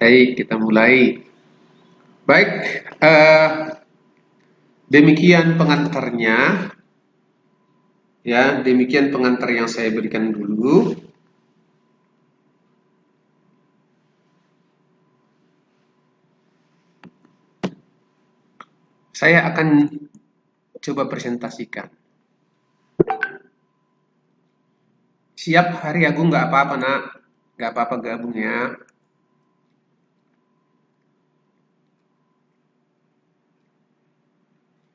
Baik, kita mulai. Baik, demikian pengantarnya. Ya, demikian pengantar yang saya berikan dulu. Saya akan coba presentasikan. Siap Hari Agung, nggak apa-apa nak, nggak apa-apa gabung ya.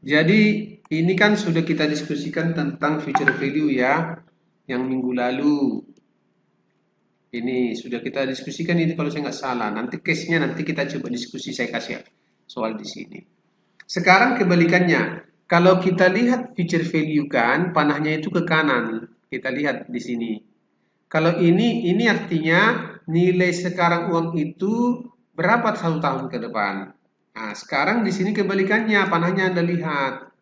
Jadi ini kan sudah kita diskusikan tentang future value ya, yang minggu lalu. Ini sudah kita diskusikan ini kalau saya nggak salah. Nanti case-nya nanti kita coba diskusi, saya kasih soal di sini. Sekarang kebalikannya. Kalau kita lihat future value kan panahnya itu ke kanan. Kita lihat di sini. Kalau ini artinya nilai sekarang uang itu berapa 1 tahun ke depan. Nah, sekarang di sini kebalikannya, panahnya Anda lihat.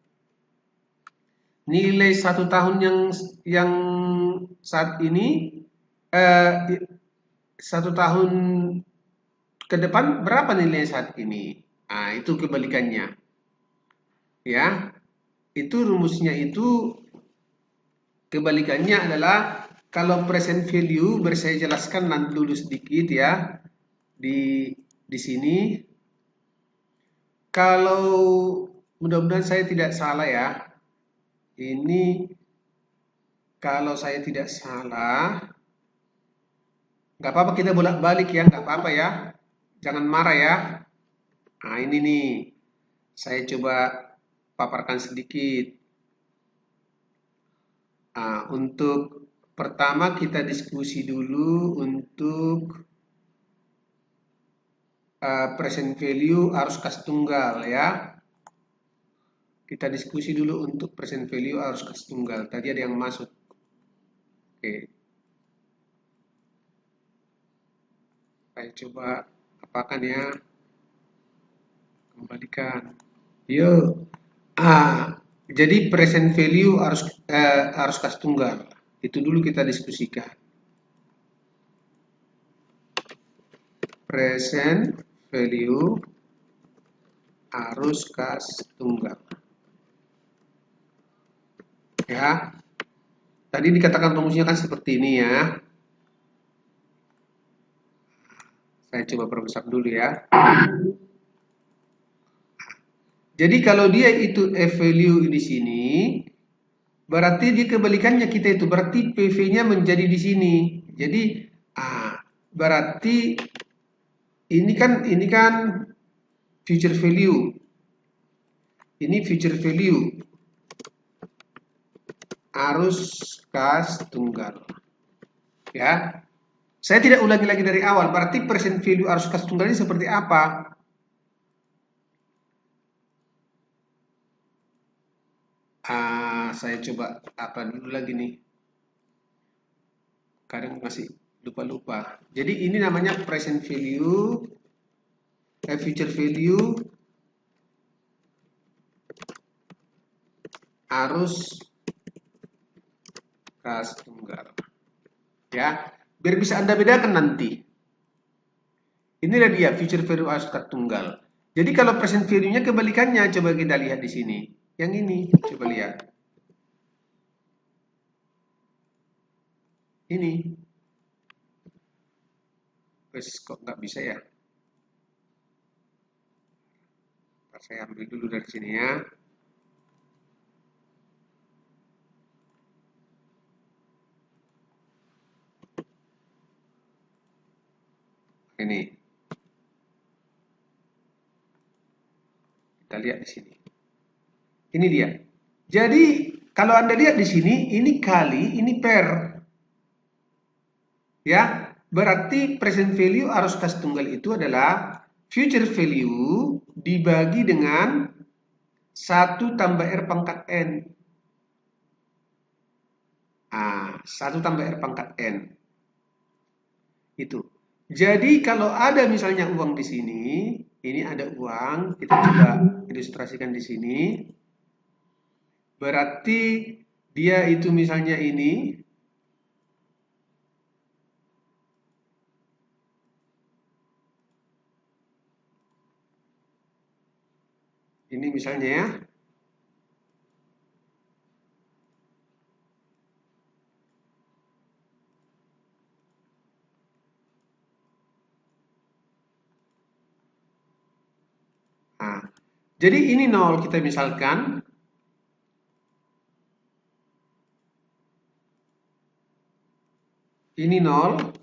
Nilai 1 tahun yang saat ini 1 tahun ke depan berapa nilai saat ini? Nah, itu kebalikannya. Ya, itu rumusnya itu kebalikannya adalah kalau present value, saya jelaskan nanti dulu sedikit ya di sini. Kalau mudah-mudahan saya tidak salah ya. Ini kalau saya tidak salah, nggak apa-apa kita bolak-balik ya, nggak apa-apa ya. Jangan marah ya. Nah ini nih, saya coba paparkan sedikit. Nah, untuk pertama kita diskusi dulu untuk present value arus kas tunggal ya. Kita diskusi dulu untuk present value arus kas tunggal. Tadi ada yang masuk. Oke. Saya coba apakan ya. Kembalikan. Yuk. Jadi present value arus kas tunggal. Itu dulu kita diskusikan. Present value arus kas tunggal. Ya. Tadi dikatakan rumusnya kan seperti ini ya. Saya coba perbesar dulu ya. Jadi kalau dia itu F value di sini, berarti dia kebalikannya kita itu, berarti PV-nya menjadi di sini. Jadi berarti ini kan future value. Ini future value arus kas tunggal. Ya. Saya tidak ulangi lagi dari awal, berarti present value arus kas tunggal ini seperti apa? Saya coba apa dulu lagi nih. Kadang masih lupa-lupa. Jadi ini namanya present value, future value arus kas tunggal. Ya, biar bisa Anda bedakan nanti. Inilah dia future value arus kas tunggal. Jadi kalau present value-nya kebalikannya, coba kita lihat di sini. Yang ini, coba lihat. Ini. Wes kok nggak bisa ya? Saya ambil dulu dari sini ya. Ini. Kita lihat di sini. Ini dia. Jadi kalau Anda lihat di sini, ini kali, ini per. Ya, berarti present value arus kas tunggal itu adalah future value dibagi dengan 1 tambah R pangkat N. 1 tambah R pangkat N. Itu. Jadi kalau ada misalnya uang di sini, ini ada uang, kita coba ilustrasikan di sini. Berarti dia itu misalnya ini, Ini misalnya ya. Nah, jadi ini 0 kita misalkan. Ini 0.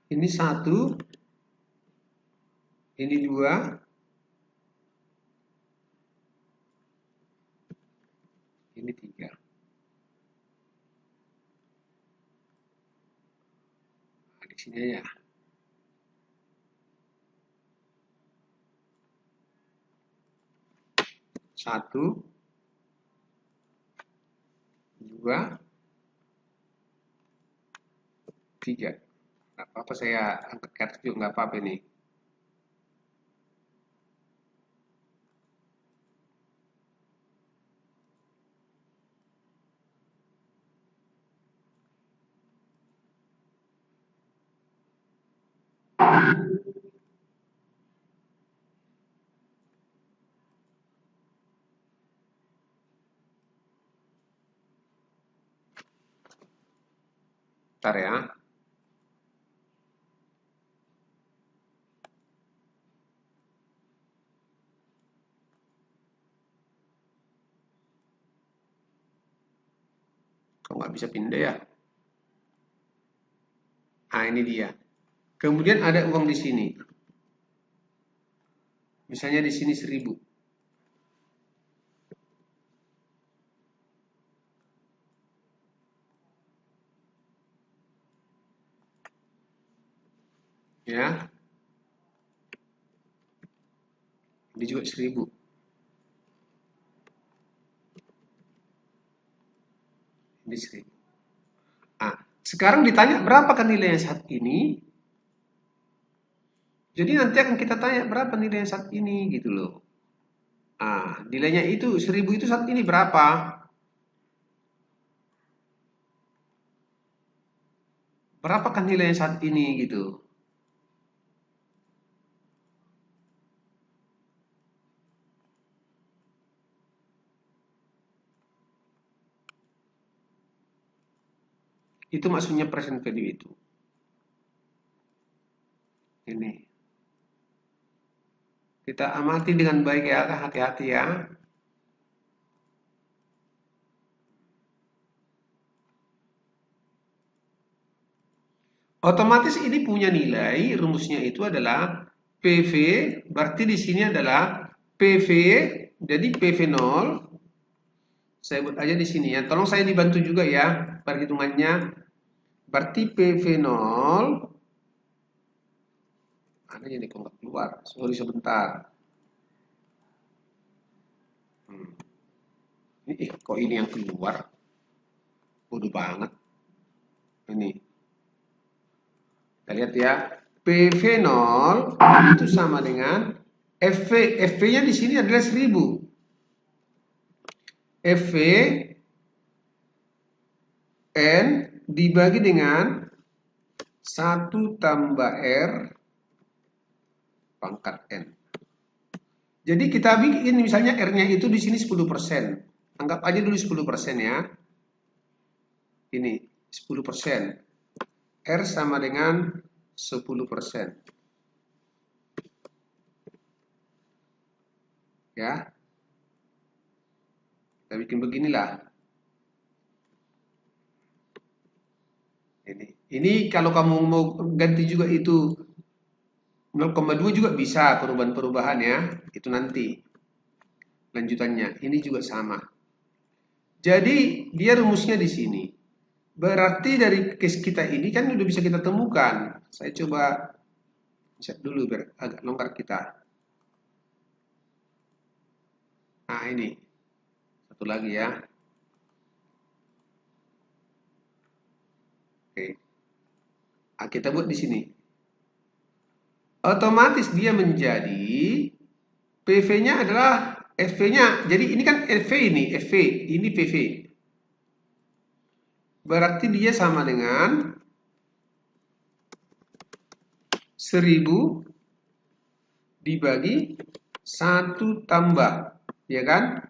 Ini 1. Ini 2. Ini 3. Nah, di sini aja. Satu, 2, 3. Nggak apa-apa saya angkat kartu, nggak apa-apa ini. Bentar ya. Kok nggak bisa pindah ya? Nah, ini dia. Kemudian ada uang di sini. Misalnya di sini 1000. Ya. Ini juga 1000. Ini 1000. Nah, sekarang ditanya berapakah nilai yang saat ini? Jadi nanti akan kita tanya berapa nilai yang saat ini gitu loh. Ah, nilainya itu 1000 itu saat ini berapa? Berapakah nilai yang saat ini gitu? Itu maksudnya present value itu. Ini. Kita amati dengan baik ya, hati-hati ya. Otomatis ini punya nilai, rumusnya itu adalah PV, berarti di sini adalah PV, jadi PV 0, saya buat aja di sini ya. Tolong saya dibantu juga ya, perhitungannya. Berarti PV 0, mana ini kok nggak keluar? Sorry sebentar. Hmm. Kok ini yang keluar? Bodoh banget. Ini. Kita lihat ya. PV 0 itu sama dengan FV. FV-nya di sini adalah 1000. FV N dibagi dengan 1 tambah R pangkat N. Jadi kita bikin misalnya R-nya itu di sini 10%. Anggap aja dulu 10% ya. Ini 10%. R sama dengan 10%. Ya. Kita bikin beginilah. Ini kalau kamu mau ganti juga itu 0,2 juga bisa perubahan-perubahan ya. Itu nanti lanjutannya. Ini juga sama. Jadi dia rumusnya di sini. Berarti dari case kita ini kan udah bisa kita temukan. Saya coba cek dulu biar agak longgar kita. Nah ini satu lagi ya. Oke. Nah, kita buat di sini. Otomatis dia menjadi PV-nya adalah FV-nya. Jadi ini kan FV ini PV. Berarti dia sama dengan 1000 dibagi 1 tambah, ya kan?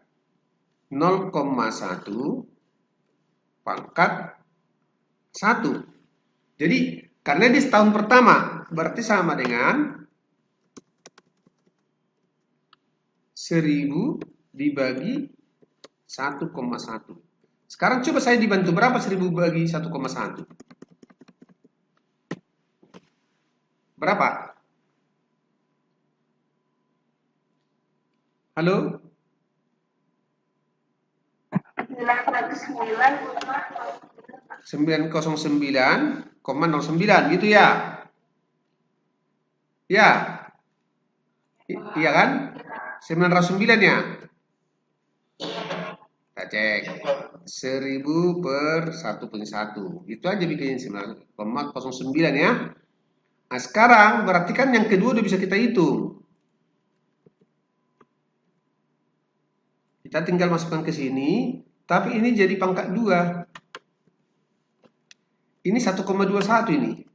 0,1 pangkat 1. Jadi, karena di setahun pertama, berarti sama dengan 1000 dibagi 1,1. Sekarang coba saya dibantu, berapa 1000 bagi 1,1? Berapa? Halo? 909,09 gitu ya? Ya, iya kan? 909 ya? Kita cek. 1000 per 1,1. Itu aja bikin 9,09 ya. Nah sekarang berarti kan yang kedua udah bisa kita hitung. Kita tinggal masukkan ke sini. Tapi ini jadi pangkat 2. Ini 1,21 ini.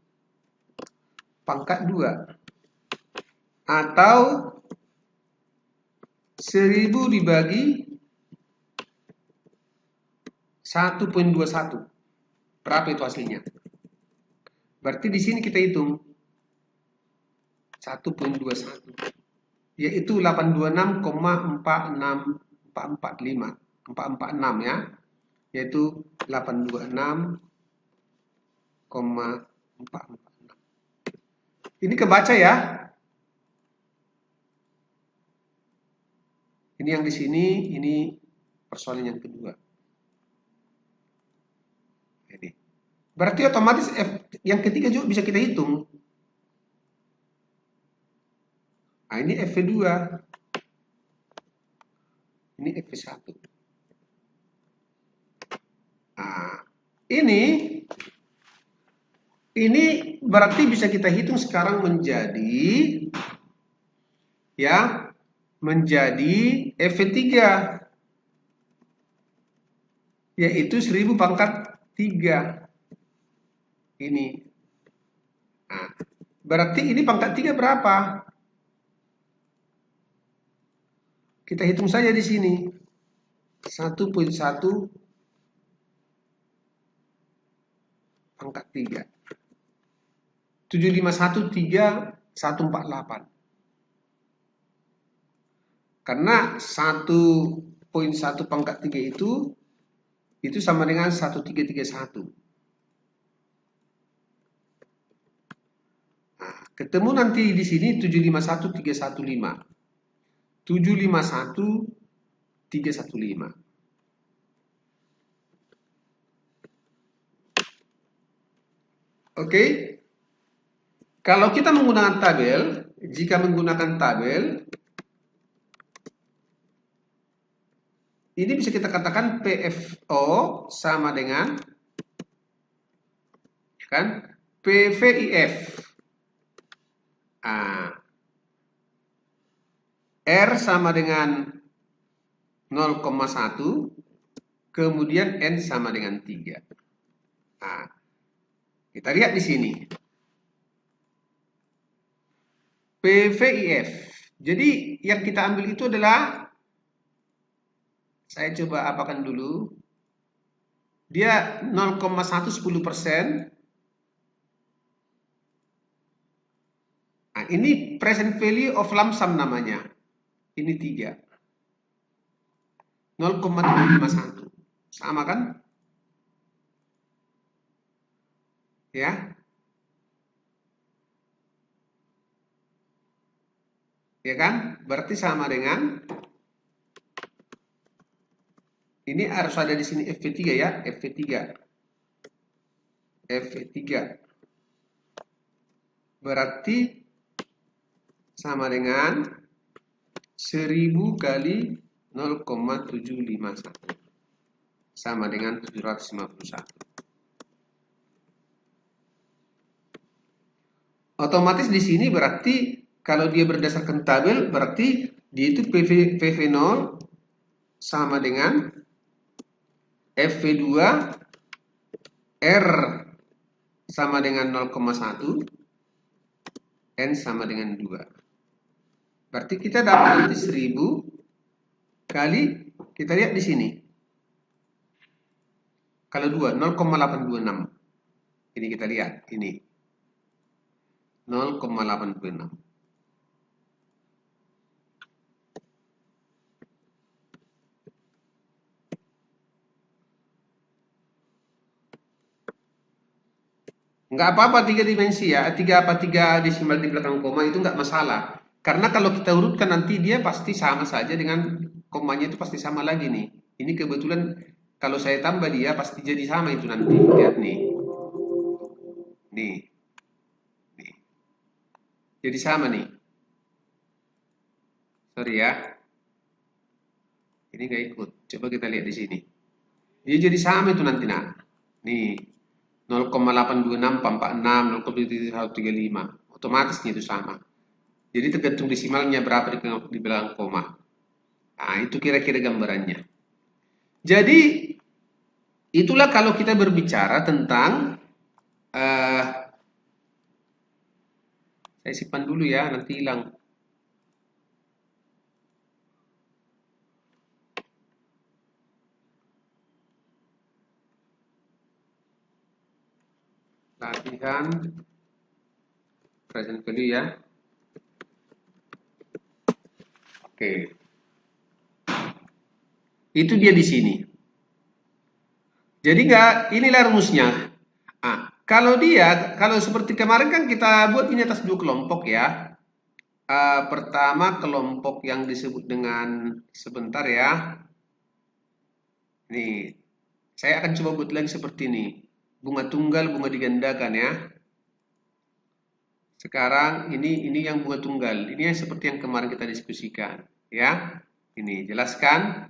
Pangkat 2. Atau 1000 dibagi 1,21. Berapa itu hasilnya? Berarti di sini kita hitung 1,21. Yaitu 826,446 ya. Yaitu 826,446. Ini kebaca ya. Ini yang di sini, ini persoalan yang kedua. Ini. Berarti otomatis yang ketiga juga bisa kita hitung. Nah, ini FV2. Ini FV1. Nah, ini berarti bisa kita hitung sekarang menjadi ya, menjadi FV3 yaitu 1000 pangkat 3. Ini. Nah, berarti ini pangkat 3 berapa? Kita hitung saja di sini. 1,1 pangkat 3. 751,3148. Karena 1,1 pangkat 3 itu sama dengan 1331. Nah, ketemu nanti di sini 751,315. 751,315. Oke. Kalau kita menggunakan tabel, jika menggunakan tabel, ini bisa kita katakan PFO sama dengan kan PVIF. Nah, R sama dengan 0,1, kemudian N sama dengan 3. Nah, kita lihat di sini. PVIF. Jadi yang kita ambil itu adalah, saya coba apakan dulu. Dia 0,1 10%. Nah, ini present value of lump sum namanya. Ini 3. 0,351. Sama kan? Ya. Ya kan? Berarti sama dengan Ini harus ada di sini FV3 ya, FV3. FV3. Berarti sama dengan 1000 kali 0,751 sama dengan 751. Otomatis di sini berarti kalau dia berdasarkan tabel berarti dia itu PV0 sama dengan FV2 R sama dengan 0,1 N sama dengan 2. Berarti kita dapat nanti 1000 kali, kita lihat di sini. Kalau 2, 0,826. Ini kita lihat, ini. 0,826. Nggak apa-apa 3 dimensi ya, 3 desimal di belakang koma itu nggak masalah. Karena kalau kita urutkan nanti dia pasti sama saja dengan komanya itu pasti sama lagi nih. Ini kebetulan kalau saya tambah dia pasti jadi sama itu nanti. Lihat nih. Nih. Nih. Jadi sama nih. Sorry ya. Ini nggak ikut. Coba kita lihat di sini. Dia jadi sama itu nanti nah. Nih. 0,826, 446, 0,7135. Otomatisnya itu sama. Jadi tergantung desimalnya berapa di belakang koma. Nah, itu kira-kira gambarannya. Jadi, itulah kalau kita berbicara tentang eh, saya simpan dulu ya, nanti hilang. Latihan present value ya. Oke. Itu dia di sini. Jadi inilah rumusnya. Kalau seperti kemarin kan kita buat ini atas dua kelompok ya. Pertama kelompok yang disebut dengan sebentar ya. Nih, saya akan coba buat lagi seperti ini. Bunga tunggal, bunga digandakan ya. Sekarang ini yang bunga tunggal. Ini yang seperti yang kemarin kita diskusikan ya. Ini jelaskan.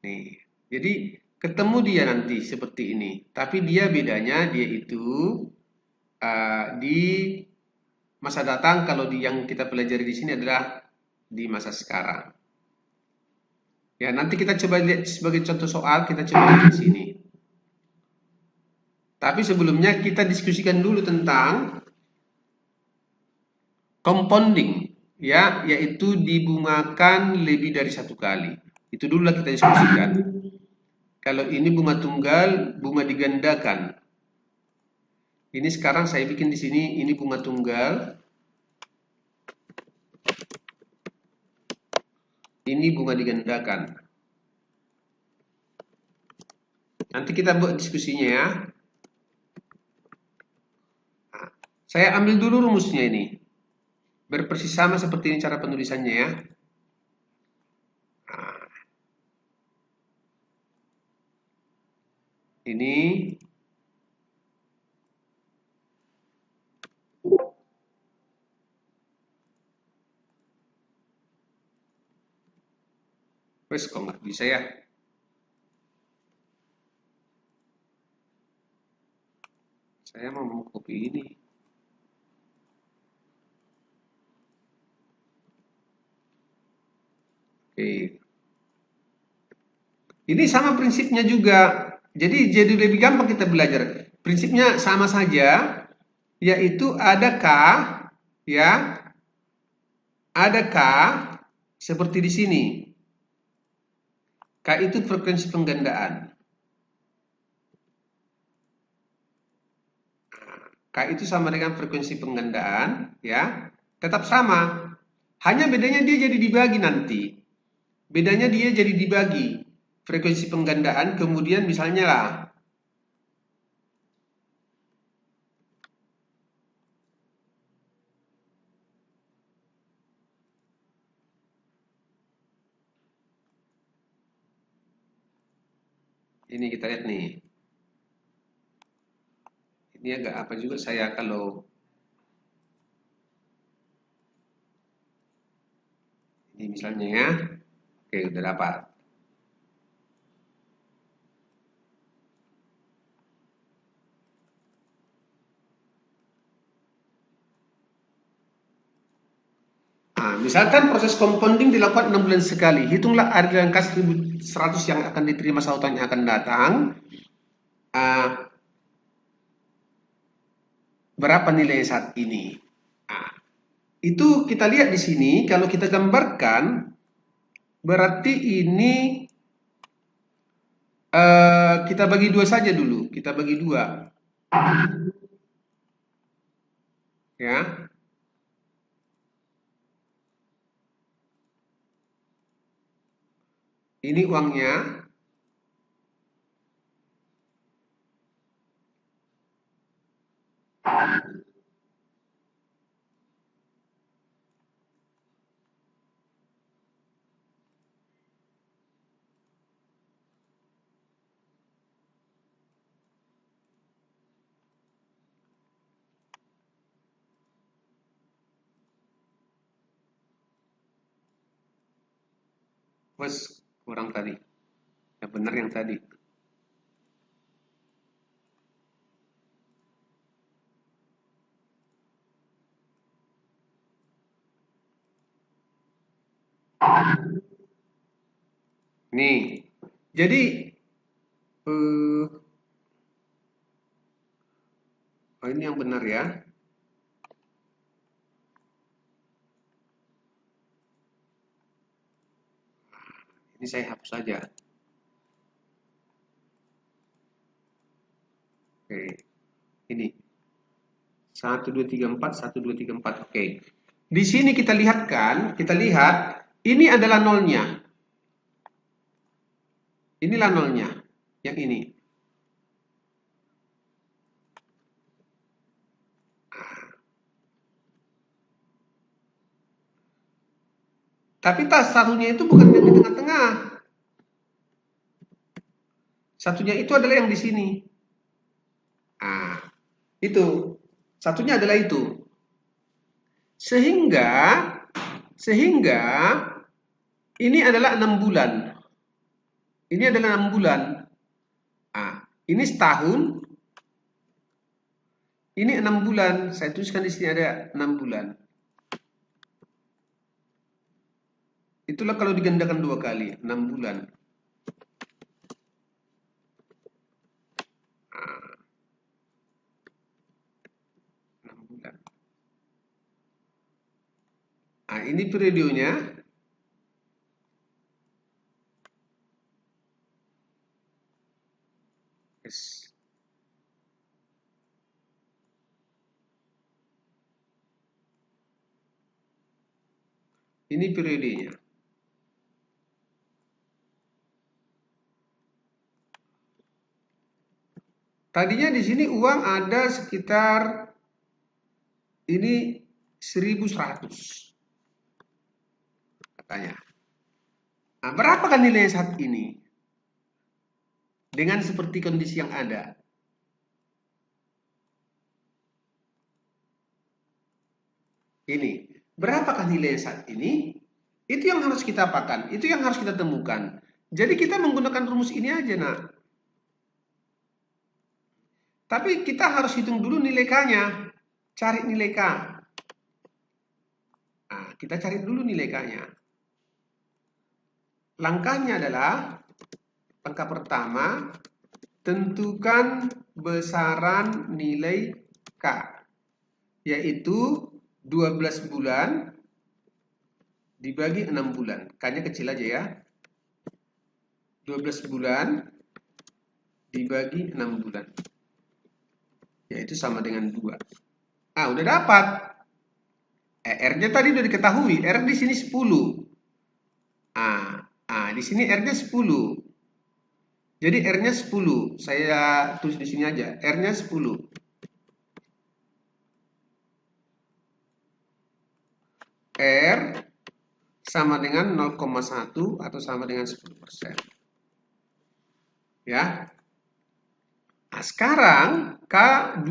Nih. Jadi ketemu dia nanti seperti ini. Tapi dia bedanya dia itu di masa datang kalau yang kita pelajari di sini adalah di masa sekarang. Ya, nanti kita coba lihat sebagai contoh soal, kita coba lihat di sini. Tapi sebelumnya kita diskusikan dulu tentang compounding, ya, yaitu dibungakan lebih dari satu kali. Itu dulu kita diskusikan. Kalau ini bunga tunggal, bunga digandakan. Ini sekarang saya bikin di sini, ini bunga tunggal. Ini bunga digandakan. Nanti kita buat diskusinya ya. Nah, saya ambil dulu rumusnya ini. Berpersis sama seperti ini cara penulisannya ya. Nah, ini wes kok nggak bisa ya. Saya mau copy ini. Oke. Ini sama prinsipnya juga. Jadi lebih gampang kita belajar. Prinsipnya sama saja, yaitu ada K, ya, ada K seperti di sini. K itu frekuensi penggandaan. K itu sama dengan frekuensi penggandaan, ya, tetap sama. Hanya bedanya dia jadi dibagi nanti. Bedanya dia jadi dibagi. Frekuensi penggandaan, kemudian misalnya lah, Ini kita lihat nih. Ini agak apa juga saya kalau ini misalnya ya. Oke, udah dapat. Nah, misalkan proses compounding dilakukan 6 bulan sekali. Hitunglah harga angka 1.100 yang akan diterima satu tahun yang akan datang. Ah, berapa nilai saat ini? Nah, itu kita lihat di sini, kalau kita gambarkan, berarti ini kita bagi dua saja dulu. Kita bagi dua, ya. Ini uangnya. Bos, kurang tadi. Yang benar yang tadi. Nih, jadi eh, oh ini yang benar ya. Ini saya hapus saja. Oke, ini 1234, 1234. Oke. Di sini kita lihat kan, kita lihat ini adalah nolnya. Inilah nolnya. Yang ini. Tapi tas satunya itu bukan yang di tengah-tengah. Satunya itu adalah yang di sini. Ah, itu. Satunya adalah itu. Sehingga sehingga ini adalah 6 bulan. Ini adalah 6 bulan. Ah, ini setahun. Ini 6 bulan. Saya tuliskan di sini ada 6 bulan. Itulah kalau digandakan 2 kali, 6 bulan. Ah, 6 bulan. Nah, ini periodenya. Yes. Ini periodenya. Tadinya di sini uang ada sekitar ini 1.100 katanya. Nah, berapa kan nilai saat ini? Dengan seperti kondisi yang ada. Ini, berapakah nilai saat ini? Itu yang harus kita apakan, itu yang harus kita temukan. Jadi kita menggunakan rumus ini aja, nak. Tapi kita harus hitung dulu nilai K-nya. Cari nilai K. Nah, kita cari dulu nilai K-nya. Langkahnya adalah, langkah pertama, tentukan besaran nilai K, yaitu 12 bulan dibagi 6 bulan. K-nya kecil aja ya. 12 bulan dibagi 6 bulan. Yaitu sama dengan 2. Ah, udah dapat. R-nya tadi udah diketahui. R di sini 10. Di sini R-nya 10. Jadi R-nya 10. Saya tulis di sini aja. R-nya 10. R sama dengan 0,1 atau sama dengan 10%. Ya. Nah, sekarang K2.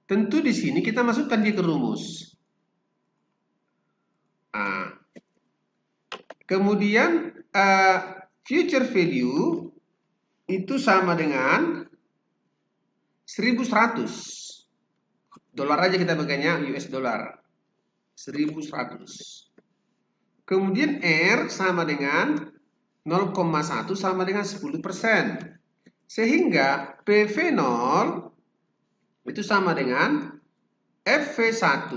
Tentu di sini kita masukkan dia ke rumus. Nah, kemudian future value itu sama dengan 1100. Dolar aja kita pakainya US dollar. 1100. Kemudian R sama dengan 0,1 sama dengan 10%. Sehingga PV0 itu sama dengan FV1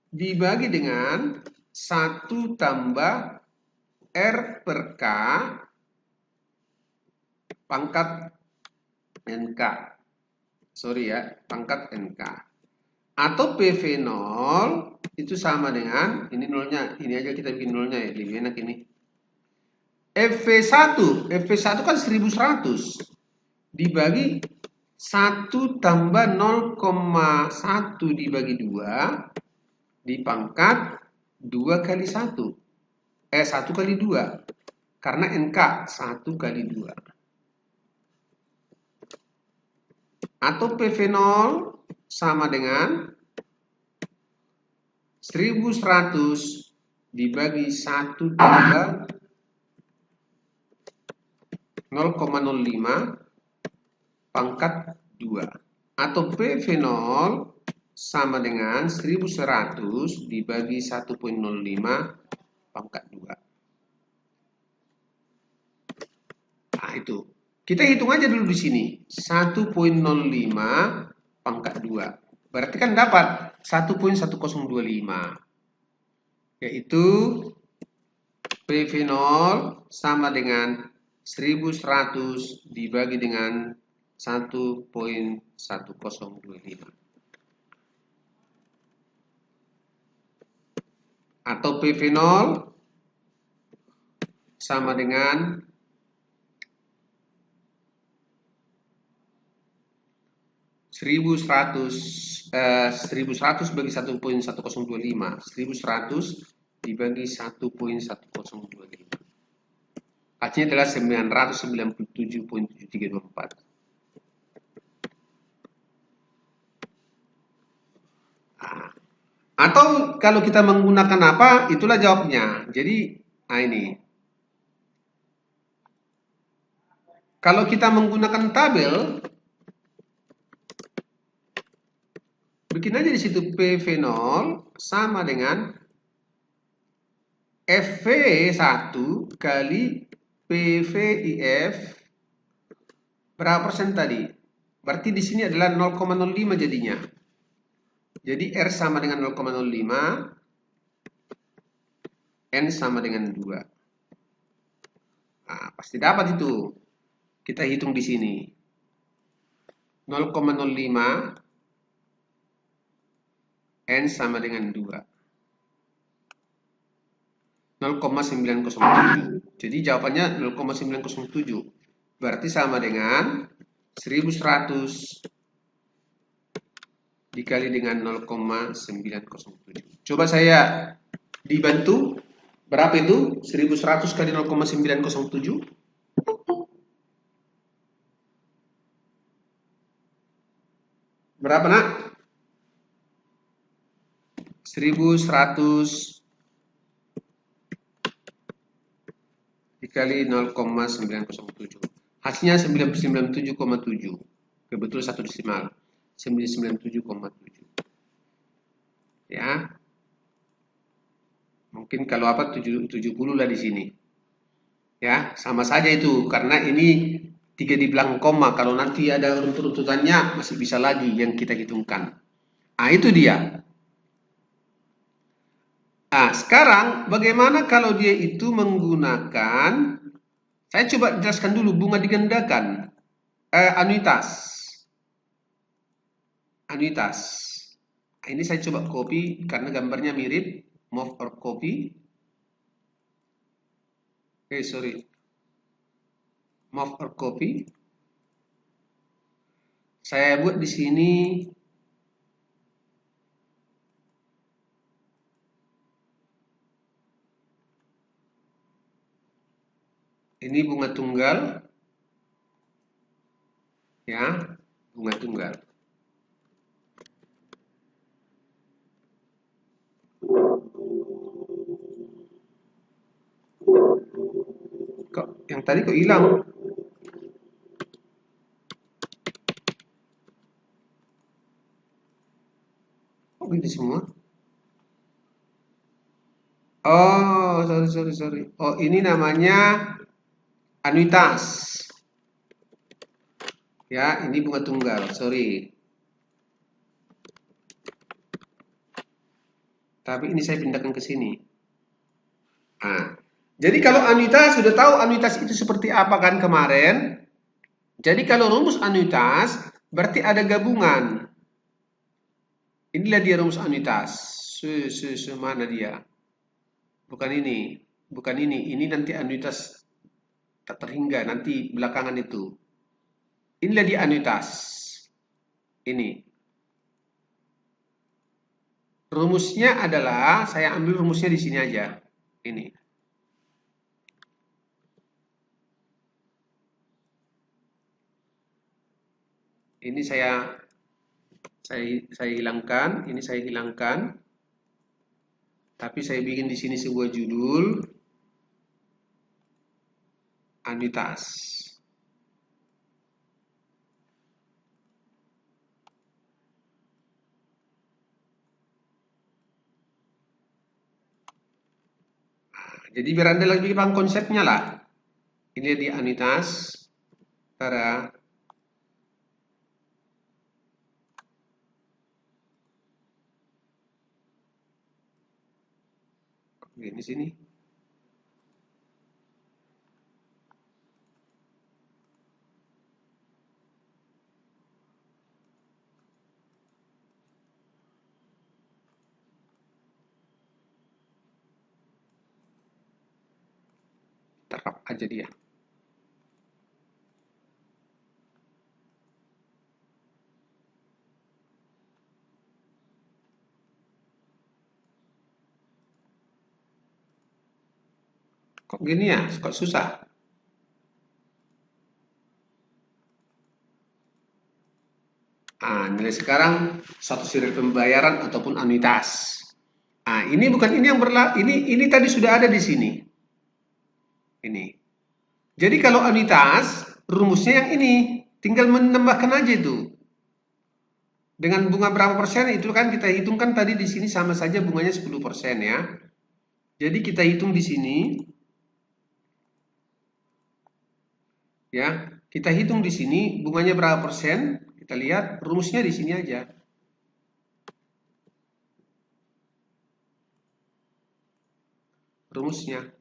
dibagi dengan 1 tambah R per K pangkat NK. Sorry ya, pangkat NK. Atau PV0 itu sama dengan, ini nolnya, ini aja kita bikin nolnya ya, lebih enak ini. FV1 kan 1100 dibagi 1 tambah 0,1 dibagi 2 dipangkat 2 kali 1. 1 kali 2. Karena NK 1 kali 2. Atau PV0 sama dengan 1100 dibagi 1 tambah 0,05 pangkat 2. Atau PV0 sama dengan 1100 dibagi 1,05 pangkat 2. Nah, itu. Kita hitung aja dulu di sini. 1,05 pangkat 2. Berarti kan dapat 1,1025. Yaitu PV0 sama dengan 1100 dibagi dengan 1,1025. Atau PV0 sama dengan 1100 bagi 1,1025. 1100 dibagi 1,1025. Hasilnya adalah 997,7324. Nah, atau kalau kita menggunakan apa, itulah jawabnya. Jadi, nah ini. Kalau kita menggunakan tabel, bikin aja di situ PV0 sama dengan FV1 kali PVIF berapa persen tadi? Berarti di sini adalah 0,05 jadinya. Jadi R sama dengan 0,05, N sama dengan 2. Nah, pasti dapat itu. Kita hitung di sini. 0,05 N sama dengan 2. 0,907. Jadi jawabannya 0,907. Berarti sama dengan 1100 dikali dengan 0,907. Coba saya dibantu. Berapa itu? 1100 kali 0,907. Berapa nak? 1100 dikali 0,907. Hasilnya 997,7. Kebetulan satu desimal. 997,7. Ya. Mungkin kalau apa 70 lah di sini. Ya, sama saja itu karena ini 3 di belakang koma. Kalau nanti ada runtut-runtutannya masih bisa lagi yang kita hitungkan. Ah, itu dia. Nah, sekarang bagaimana kalau dia itu menggunakan, saya coba jelaskan dulu bunga digandakan, anuitas. Anuitas. Nah, ini saya coba copy karena gambarnya mirip, move or copy. Sorry. Move or copy. Saya buat di sini ini bunga tunggal. ya, bunga tunggal. Kok yang tadi kok hilang? Kok gini semua? Oh, sorry. Oh, ini namanya anuitas. Ya, ini bunga tunggal. Sorry. Tapi ini saya pindahkan ke sini. Nah, jadi kalau anuitas sudah tahu anuitas itu seperti apa kan kemarin? Jadi kalau rumus anuitas berarti ada gabungan. Inilah dia rumus anuitas. Mana dia? Bukan ini. Bukan ini. Ini nanti anuitas tak terhingga. Nanti belakangan itu. Inilah dia anuitas. Ini. Rumusnya adalah, saya ambil rumusnya di sini aja. Ini. Ini saya hilangkan, ini saya hilangkan. Tapi saya bikin di sini sebuah judul anuitas. Jadi biar Anda lebih paham konsepnya lah. Ini di anuitas. Tara. Ini sini. Terap aja dia. Kok gini ya? Kok susah? Nilai sekarang satu serial pembayaran ataupun anuitas. Ini bukan ini yang ini tadi sudah ada di sini. Ini. Jadi kalau anuitas rumusnya yang ini, tinggal menambahkan aja itu. Dengan bunga berapa persen itu kan kita hitungkan tadi di sini sama saja bunganya 10% ya. Jadi kita hitung di sini. Ya, kita hitung di sini bunganya berapa persen? Kita lihat rumusnya di sini aja. Rumusnya.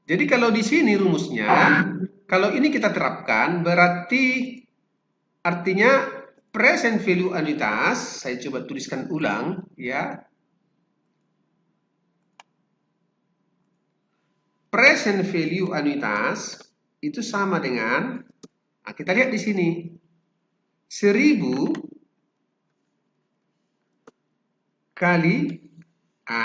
Jadi kalau di sini rumusnya, kalau ini kita terapkan berarti artinya present value anuitas, saya coba tuliskan ulang ya. Present value anuitas itu sama dengan, kita lihat di sini, 1000 kali,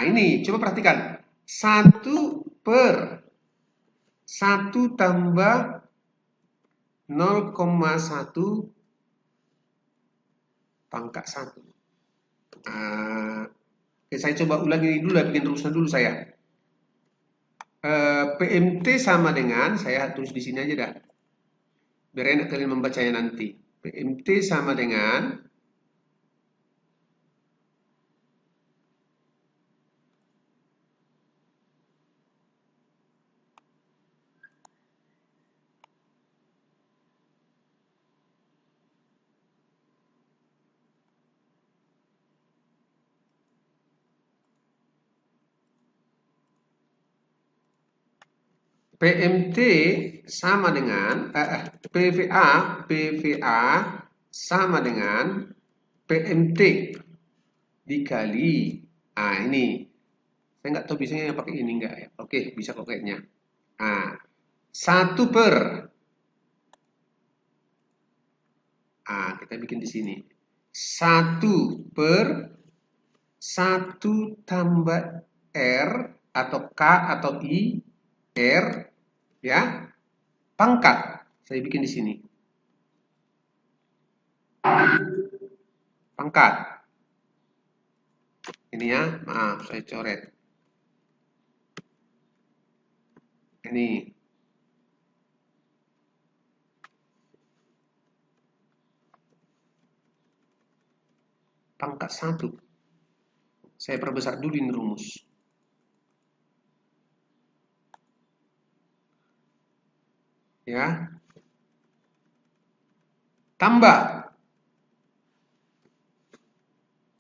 ini coba perhatikan, 1/1 tambah 0,1 pangkat 1. Saya coba ulangi dulu, bikin rumusnya dulu saya. PMT sama dengan, saya tulis di sini aja dah. Biar enak kalian membacanya nanti. PMT sama dengan PMT sama dengan PVA sama dengan PMT dikali, ini saya nggak tahu biasanya pakai ini enggak ya. Oke, bisa kok kayaknya. 1 per, kita bikin di sini 1 per 1 tambah R atau K atau I R ya, pangkat Saya bikin di sini. Pangkat. Ini ya, maaf saya coret. Ini. Pangkat 1. Saya perbesar dulu ini rumus. Ya. Tambah.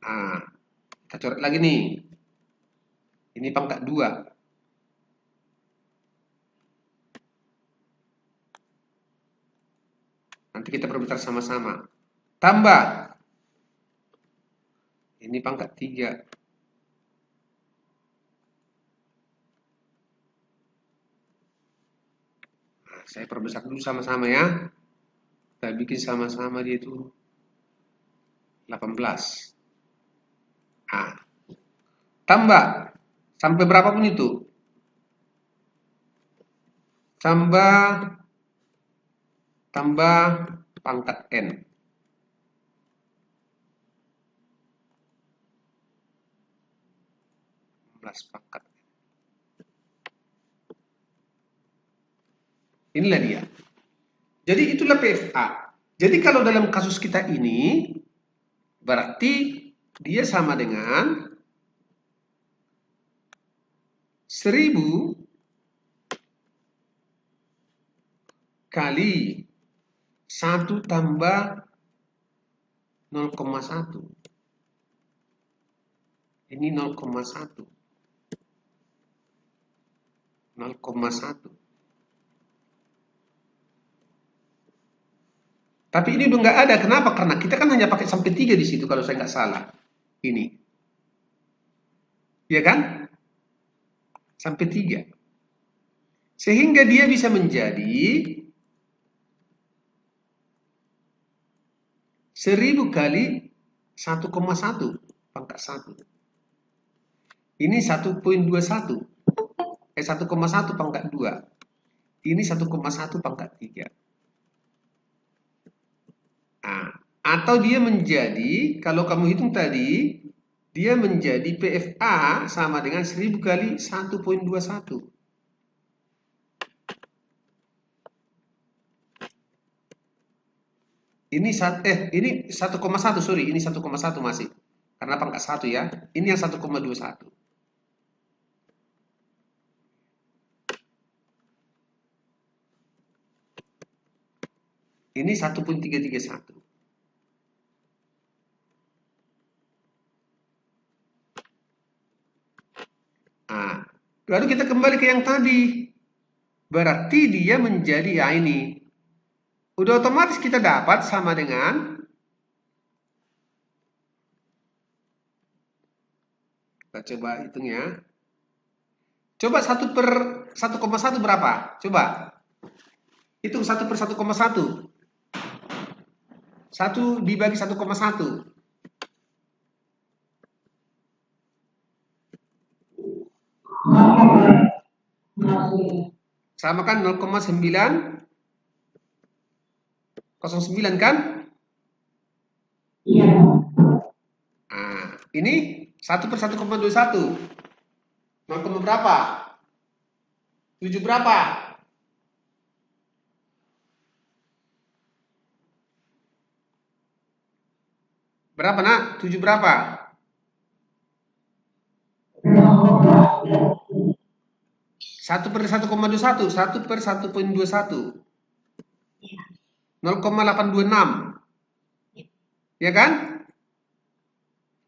Nah, kita coret lagi nih. Ini pangkat 2. Nanti kita perbesar sama-sama. Tambah. Ini pangkat 3. Nah, saya perbesar dulu sama-sama ya. Kita bikin sama-sama dia itu 18. Nah, tambah. Sampai berapapun itu. Tambah pangkat N. Pangkat. Inilah dia. Jadi itulah PFA. Jadi kalau dalam kasus kita ini, berarti dia sama dengan 1000 kali 1 tambah 0,1. Ini 0,1. 0,1. Tapi ini udah nggak ada. Kenapa? Karena kita kan hanya pakai sampai 3 di situ kalau saya nggak salah. Ini. Ya kan? Sampai 3. Sehingga dia bisa menjadi 1000 kali 1,1 pangkat 1. Ini 1,21. 1,1 pangkat 2. Ini 1,1 pangkat 3. Nah, atau dia menjadi, kalau kamu hitung tadi, dia menjadi PFA sama dengan 1000 kali 1,21. Ini 1,1, sorry, ini 1,1 masih. Karena pangkat 1 ya. Ini yang 1,21. Ini 1,331. Nah, lalu kita kembali ke yang tadi. Berarti dia menjadi ya ini. Udah otomatis kita dapat sama dengan, kita coba hitung ya. Coba 1 per 1,1 berapa? Coba. Hitung 1 per 1,1. 1 dibagi 1,1. Sama kan 0,909 kan? Iya. Nah, ini 1 per 1,21. 0, berapa? 7 berapa? Berapa nak? 7 berapa? 1 per 1,21. 1 per 1,21. 0,826. Ya kan?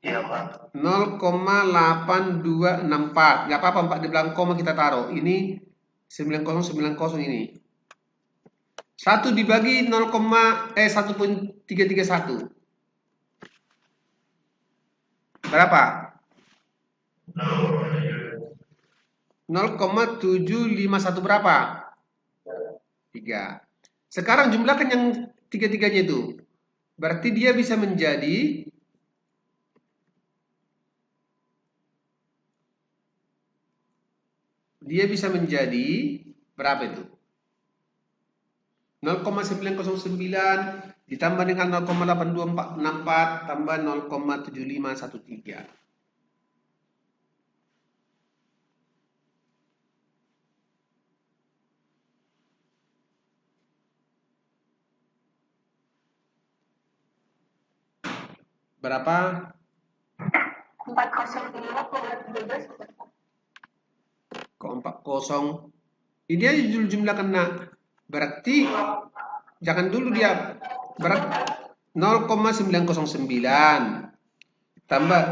Iya, Pak. 0,8264. Nggak apa-apa, 4 di belakang koma kita taruh. Ini 9090 ini. 1 dibagi 1,331. Berapa? 0,751 berapa? 3. Sekarang jumlahkan yang tiga-tiganya itu. Berarti dia bisa menjadi berapa itu? 0,909 ditambah dengan 0,82464 tambah 0,7513. Berapa? 405 kurang 13. Kok 40? Ini aja jumlah kena. Berarti jangan dulu dia. Berarti 0,909 tambah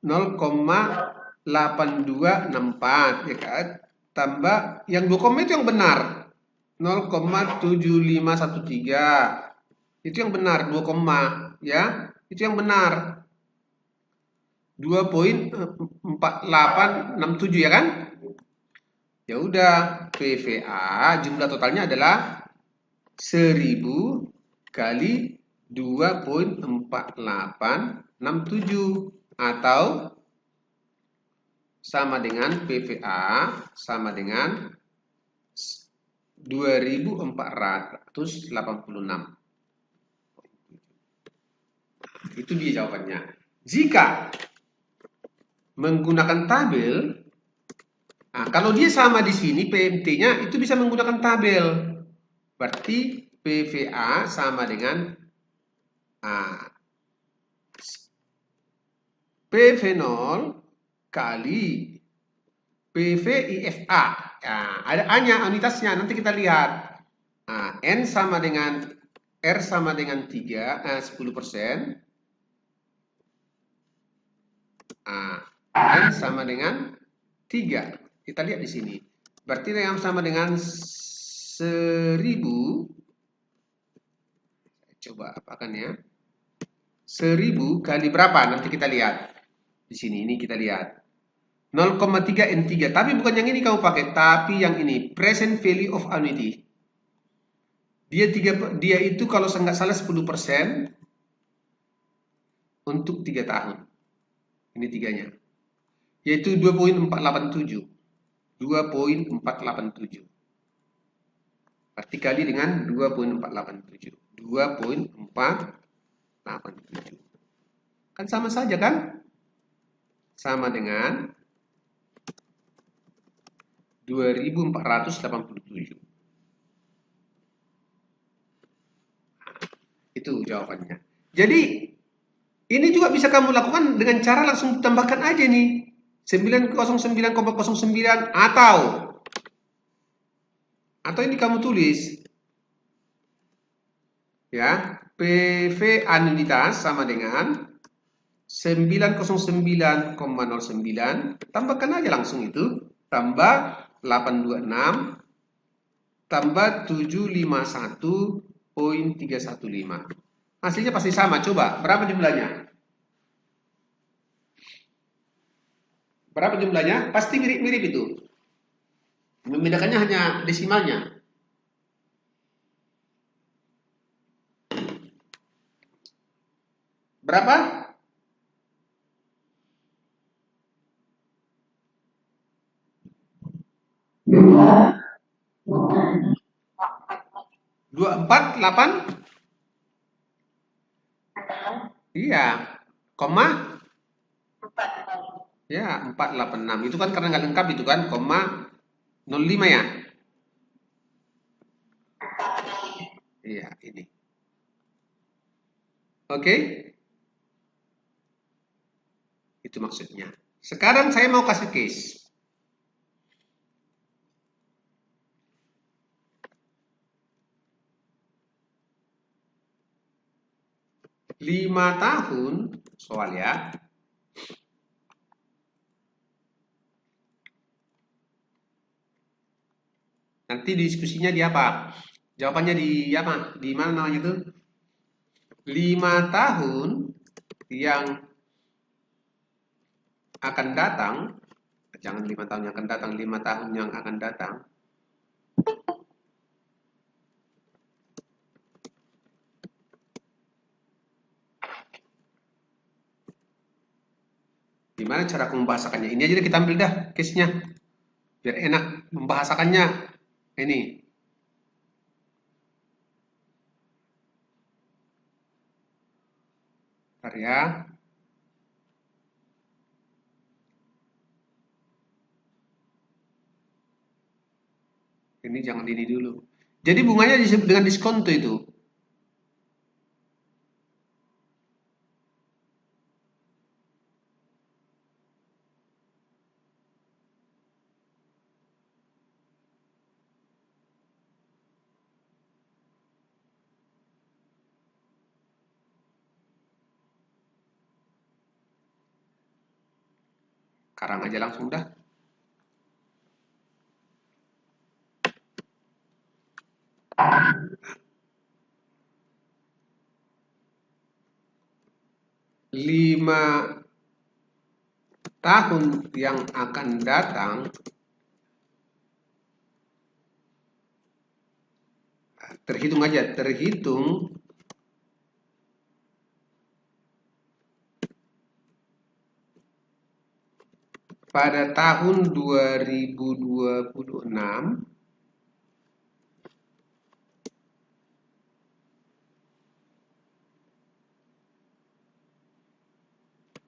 0,8264 ya kan? Tambah yang 2, itu yang benar. 0,7513. Itu yang benar 2, ya. Itu yang benar. 2,4867 ya kan? Ya udah, PVA jumlah totalnya adalah 1000 kali 2,4867 atau sama dengan PVA sama dengan 2486. Itu dia jawabannya. Jika menggunakan tabel, nah, kalau dia sama di sini PMT-nya itu bisa menggunakan tabel. Berarti PVA sama dengan PV0 kali PVIFA. Nah, ada A-nya, unitasnya. Nanti kita lihat. Nah, N sama dengan R sama dengan 10%. Nah, N sama dengan 3. Kita lihat di sini. Berarti yang sama dengan 1000. Coba apakan ya. 1000 kali berapa? Nanti kita lihat. Di sini, ini kita lihat. 0,3 N3. Tapi bukan yang ini kamu pakai. Tapi yang ini. Present value of annuity. Dia itu kalau nggak salah 10% untuk 3 tahun. Ini tiganya. Yaitu 2,487. 2,487. Berarti kali dengan 2,487. 2,487. Kan sama saja kan? Sama dengan 2.487. Itu jawabannya. Jadi ini juga bisa kamu lakukan dengan cara langsung tambahkan aja nih 909,09 atau ini kamu tulis ya, PV anuitas sama dengan 909,09, tambahkan aja langsung itu, tambah 826 tambah 751,315. Hasilnya pasti sama. Coba, berapa jumlahnya? Berapa jumlahnya? Pasti mirip-mirip itu. Membedakannya hanya desimalnya. Berapa? Dua empat delapan. Iya, koma. Ya, 486. Itu kan karena nggak lengkap itu kan, koma 05 ya. Iya, ini. Oke? Itu maksudnya. Sekarang saya mau kasih case. Lima tahun, soal ya. Nanti diskusinya di apa? Jawabannya di apa? Di mana namanya itu? 5 tahun yang akan datang, jangan 5 tahun yang akan datang, 5 tahun yang akan datang. Gimana cara aku membahasakannya? Ini aja kita ambil dah case-nya. Biar enak membahasakannya. Ini. Bentar ya. Ini jangan ini dulu. Jadi bunganya disebut dengan diskonto itu. Sekarang aja langsung dah. Lima tahun yang akan datang, terhitung aja, terhitung pada tahun 2026,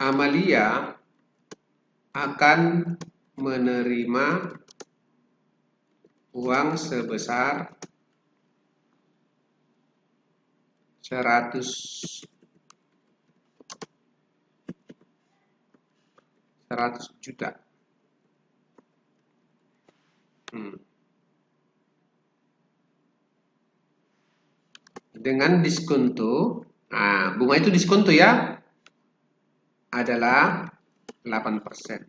Amalia akan menerima uang sebesar 100 juta. Dengan diskonto, nah bunga itu diskonto ya, adalah 8%.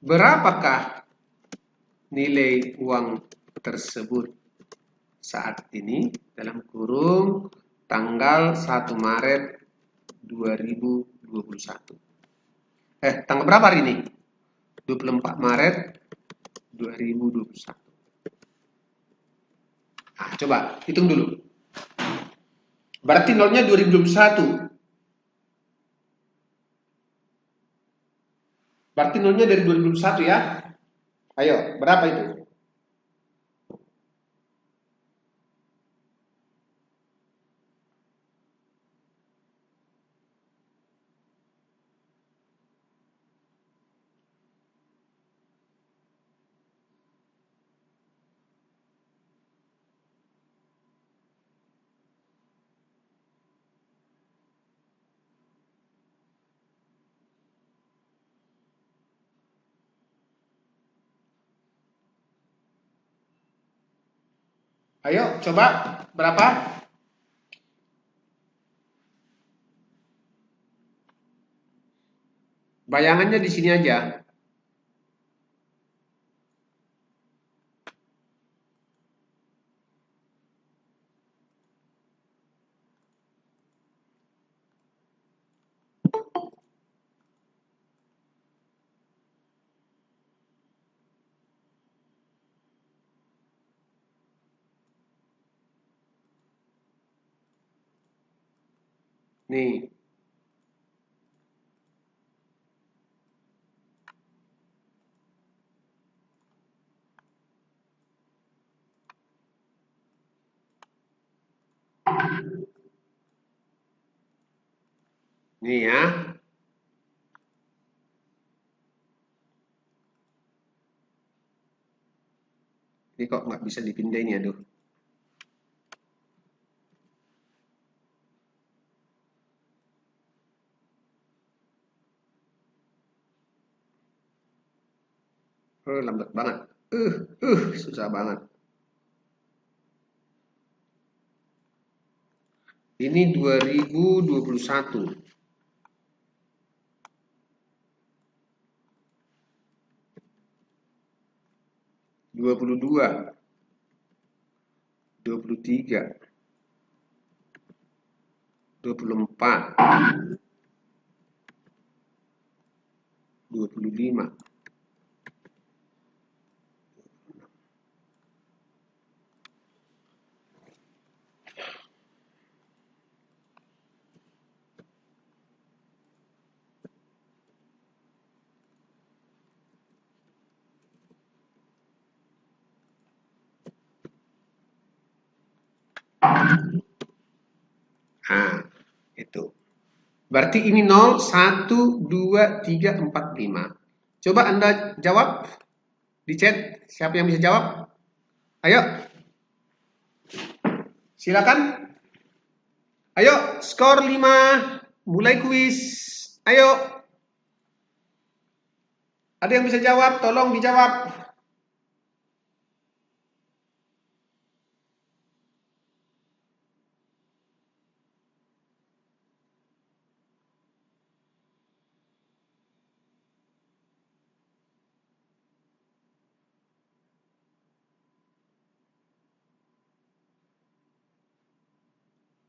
Berapakah nilai uang tersebut saat ini dalam kurung tanggal 1 Maret 2021? Tanggal berapa hari ini? 24 Maret 2021. Nah, coba hitung dulu. Berarti nolnya 2021. Berarti nolnya dari 2021 ya. Ayo, berapa itu? Ayo, coba berapa? Bayangannya di sini aja. Nih. Nih ya. Ini kok nggak bisa dipindah ini, aduh. Lambat banget. Susah banget. Ini 2021. 22. 23. 24. 25. Berarti ini 0, 1, 2, 3, 4, 5. Coba Anda jawab di chat. Siapa yang bisa jawab? Ayo, silakan. Ayo, skor 5. Mulai kuis. Ayo. Ada yang bisa jawab? Tolong dijawab.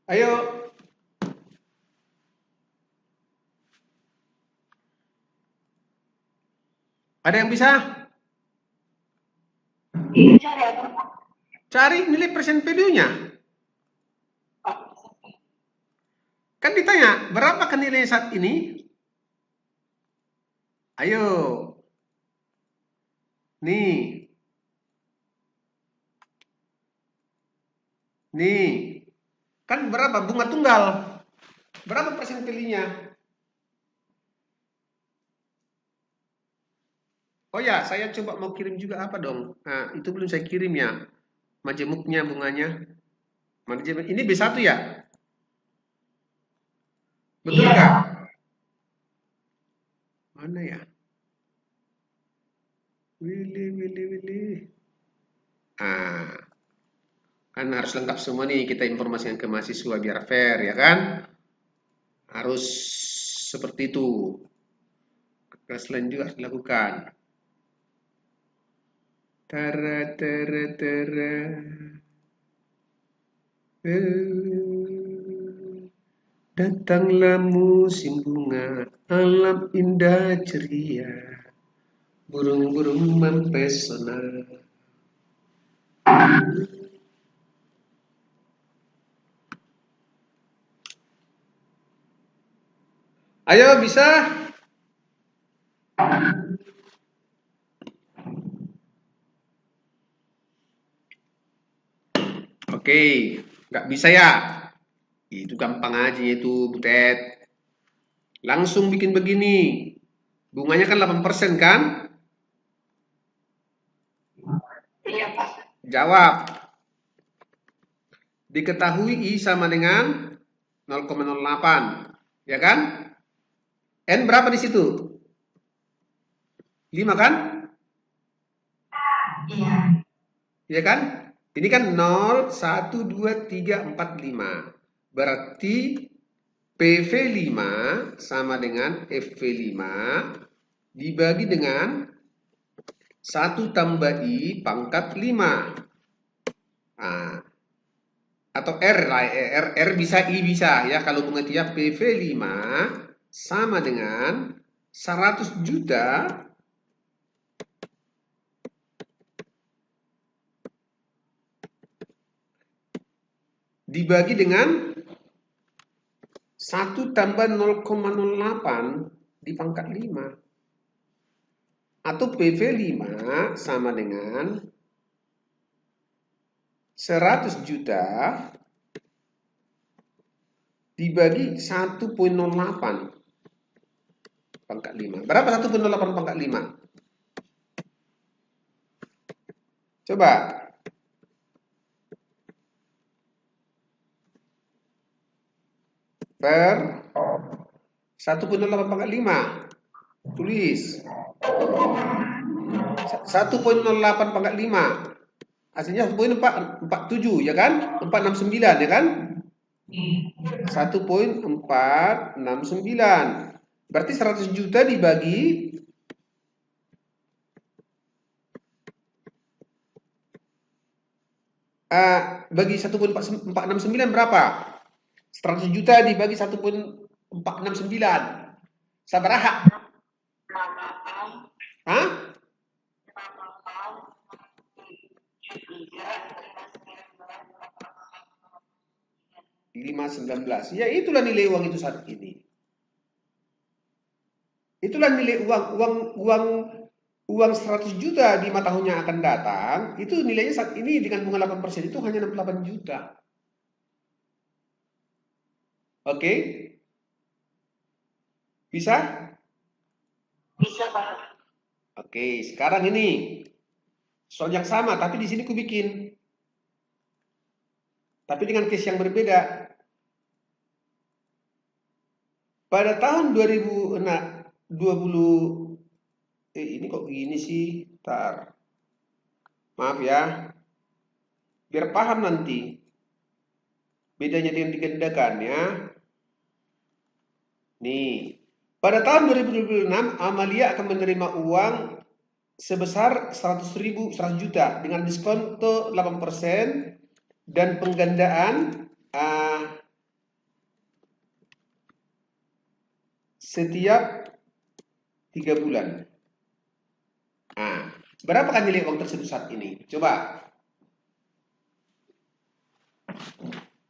Ayo. Ada yang bisa? Ini cari apa? Cari nilai present value-nya. Kan ditanya, berapa kan nilai saat ini? Ayo. Nih. Nih. Kan berapa bunga tunggal? Berapa present value-nya? Oh ya, saya coba mau kirim juga apa dong? Nah, itu belum saya kirim ya. Majemuknya bunganya. Ini B1 ya? Betul Iya. nggak? Mana ya? Willy. Ah, kan harus lengkap semua nih kita informasikan ke mahasiswa biar fair ya kan? Harus seperti itu. Kelas lain juga harus dilakukan. Tara tara tara. Datanglah musim bunga, alam indah ceria, burung-burung mempesona. Ayo bisa? Oke, nggak bisa ya? Itu gampang aja itu, Butet. Langsung bikin begini. Bunganya kan 8% kan? Iya, Pak. Jawab. Diketahui I sama dengan 0,08. Ya kan? N berapa di situ? 5 kan? Iya. Ya kan? Ini kan 0, 1, 2, 3, 4, 5. Berarti PV5 sama dengan FV5 dibagi dengan 1 tambah I pangkat 5. Nah, atau R lah, R bisa, I bisa ya. Kalau pengertian PV5 sama dengan 100 juta dibagi dengan 1 tambah 0,08 di pangkat 5. Atau PV5 sama dengan 100 juta dibagi 1,08 pangkat 5. Berapa 1,08 pangkat 5? Coba. Per 1,08 pangkat 5. Tulis. 1,08 pangkat 5. Hasilnya 1,447 ya kan? 469 ya kan? 1,469. Berarti 100 juta dibagi bagi 1,469 berapa? 100 juta dibagi 1,469. Sabaraha? Hah? 5,19. Ya itulah nilai uang itu saat ini. Itulah nilai uang 100 juta di 5 tahun yang akan datang, itu nilainya saat ini dengan bunga 8% itu hanya 68 juta. Oke? Bisa? Bisa, Pak. Oke, sekarang ini soal yang sama, tapi di sini ku bikin, tapi dengan case yang berbeda. Pada tahun 2020, ini kok gini sih? Tar, maaf ya, biar paham nanti bedanya dengan digandakan ya. Nih, pada tahun 2026 Amalia akan menerima uang sebesar 100 juta dengan diskonto 8% dan penggandaan setiap 3 bulan. Nah, berapa kan nilai uang tersebut saat ini? Coba.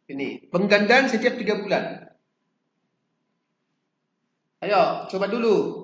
Ini, penggandaan setiap 3 bulan. Ayo, coba dulu.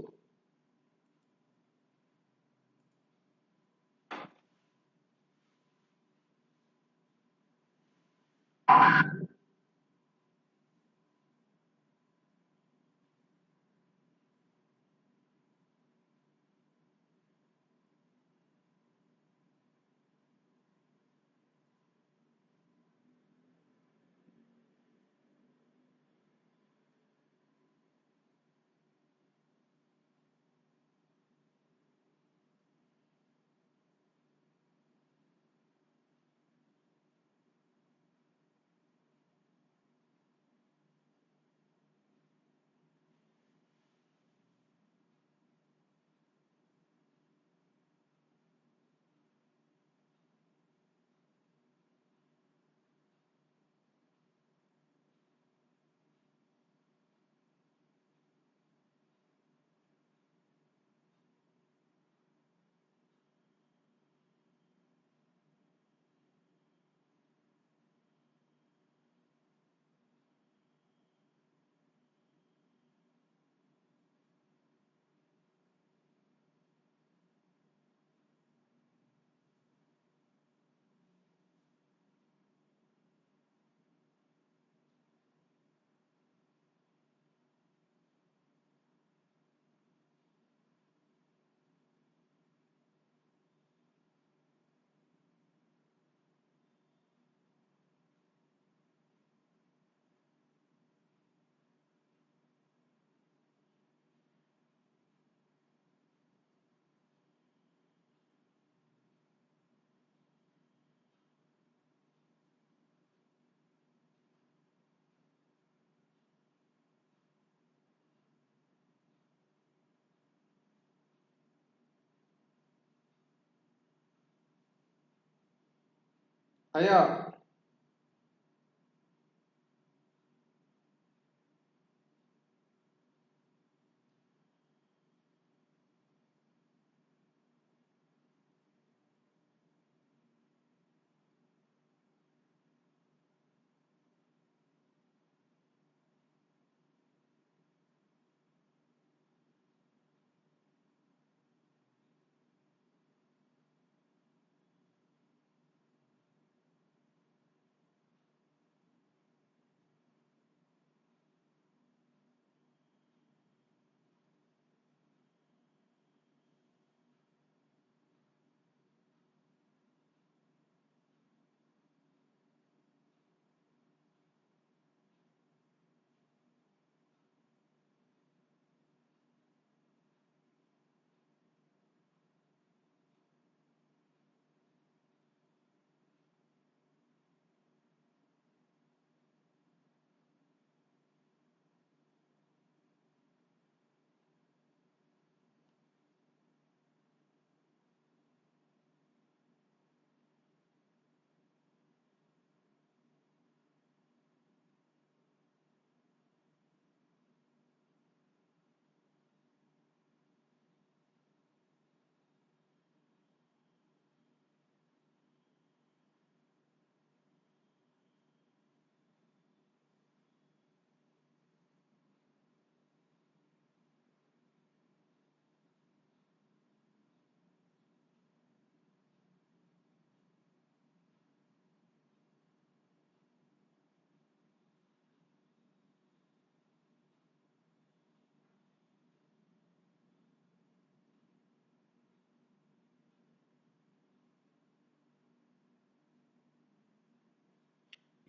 Ayo.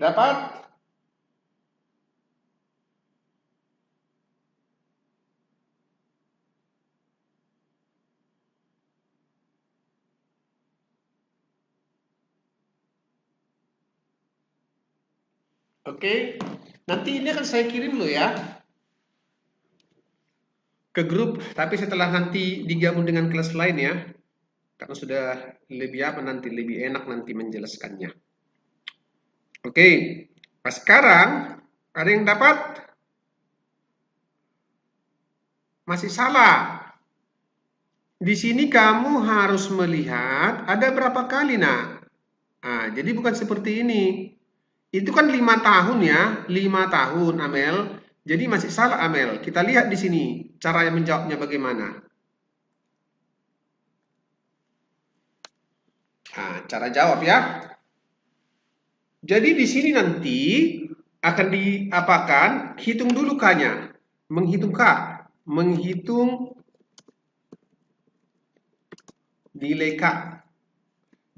Dapat? Oke, nanti ini akan saya kirim lo ya ke grup, tapi setelah nanti digabung dengan kelas lain ya, karena sudah lebih apa nanti, lebih enak nanti menjelaskannya. Oke, nah sekarang ada yang dapat? Masih salah. Di sini kamu harus melihat ada berapa kali nak. Nah, jadi bukan seperti ini. Itu kan 5 tahun ya, 5 tahun Amel. Jadi masih salah Amel. Kita lihat di sini cara yang menjawabnya bagaimana. Nah, cara jawab ya. Jadi di sini nanti akan diapakan? Hitung dulu K-nya. Menghitung K. Menghitung nilai K.